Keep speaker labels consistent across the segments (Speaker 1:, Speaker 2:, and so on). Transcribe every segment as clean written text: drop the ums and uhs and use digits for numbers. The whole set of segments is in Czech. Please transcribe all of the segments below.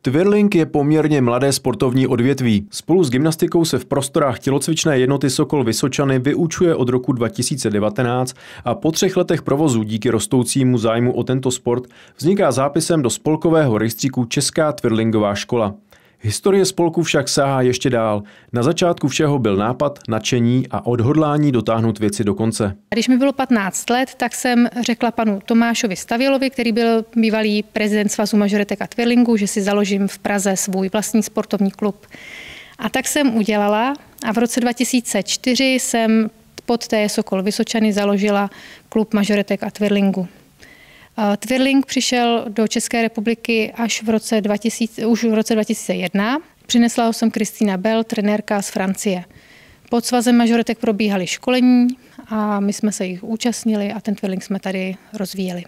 Speaker 1: Twirling je poměrně mladé sportovní odvětví. Spolu s gymnastikou se v prostorách tělocvičné jednoty Sokol Vysočany vyučuje od roku 2019 a po 3 letech provozu díky rostoucímu zájmu o tento sport vzniká zápisem do spolkového rejstříku Česká twirlingová škola. Historie spolku však sahá ještě dál. Na začátku všeho byl nápad, nadšení a odhodlání dotáhnout věci do konce.
Speaker 2: Když mi bylo 15 let, tak jsem řekla panu Tomášovi Stavělovi, který byl bývalý prezident Svazu mažoretek a twirlingu, že si založím v Praze svůj vlastní sportovní klub. A tak jsem udělala a v roce 2004 jsem pod té Sokol Vysočany založila klub mažoretek a twirlingu. Twirling přišel do České republiky až už v roce 2001. Přinesla ho sem Kristýna Bell, trenérka z Francie. Pod Svazem mažoretek probíhaly školení a my jsme se jich účastnili a ten twirling jsme tady rozvíjeli.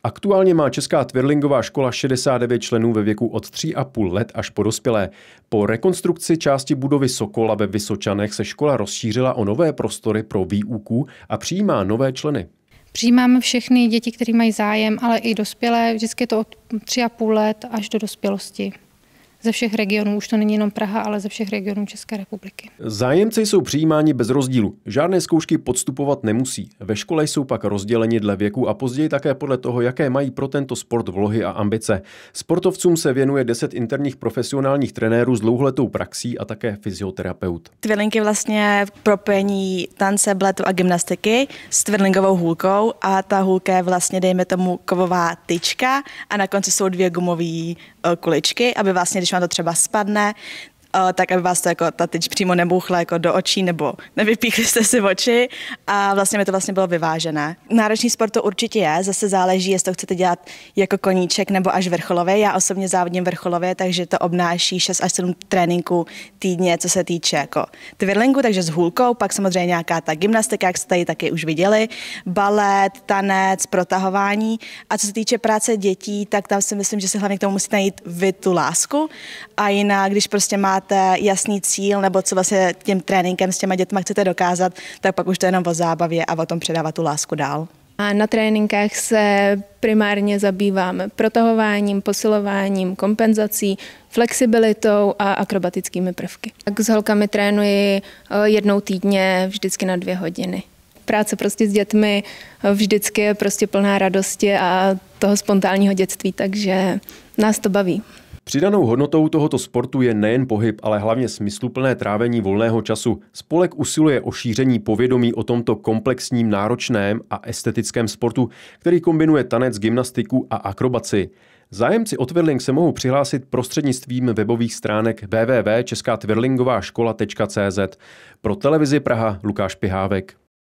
Speaker 1: Aktuálně má Česká twirlingová škola 69 členů ve věku od 3,5 let až po dospělé. Po rekonstrukci části budovy Sokola ve Vysočanech se škola rozšířila o nové prostory pro výuku a přijímá nové členy.
Speaker 2: Přijímáme všechny děti, které mají zájem, ale i dospělé. Vždycky je to od 3,5 let až do dospělosti. Ze všech regionů, už to není jenom Praha, ale ze všech regionů České republiky.
Speaker 1: Zájemci jsou přijímáni bez rozdílu. Žádné zkoušky podstupovat nemusí. Ve škole jsou pak rozděleni dle věku a později také podle toho, jaké mají pro tento sport vlohy a ambice. Sportovcům se věnuje 10 interních profesionálních trenérů s dlouholetou praxí a také fyzioterapeut.
Speaker 3: Twirling je vlastně propojení tance, baletu a gymnastiky s twirlingovou hůlkou a ta hůlka je vlastně, dejme tomu, kovová tyčka a na konci jsou 2 gumové kuličky, aby vlastně, když vám to třeba spadne, tak aby vás to jako ta tyč přímo nebouchla jako do očí nebo nevypíchli jste si oči a vlastně mi to vlastně bylo vyvážené. Náročný sport to určitě je, zase záleží, jestli to chcete dělat jako koníček nebo až vrcholově. Já osobně závodím vrcholově, takže to obnáší 6 až 7 tréninků týdně, co se týče jako twirlingu, takže s hůlkou, pak samozřejmě nějaká ta gymnastika, jak jste tady taky už viděli, balet, tanec, protahování a co se týče práce dětí, tak tam si myslím, že si hlavně k tomu musíte najít vy tu lásku a jinak, když prostě máte jasný cíl, nebo co vlastně tím tréninkem s těma dětma chcete dokázat, tak pak už to je jenom o zábavě a o tom předávat tu lásku dál.
Speaker 4: A na tréninkách se primárně zabýváme protahováním, posilováním, kompenzací, flexibilitou a akrobatickými prvky. Tak s holkami trénuji 1 týdně, vždycky na 2 hodiny. Práce prostě s dětmi vždycky je prostě plná radosti a toho spontánního dětství, takže nás to baví.
Speaker 1: Přidanou hodnotou tohoto sportu je nejen pohyb, ale hlavně smysluplné trávení volného času. Spolek usiluje o šíření povědomí o tomto komplexním, náročném a estetickém sportu, který kombinuje tanec, gymnastiku a akrobaci. Zájemci o twirling se mohou přihlásit prostřednictvím webových stránek www.českatwirlingovaškola.cz. Pro televizi Praha Lukáš Pihávek.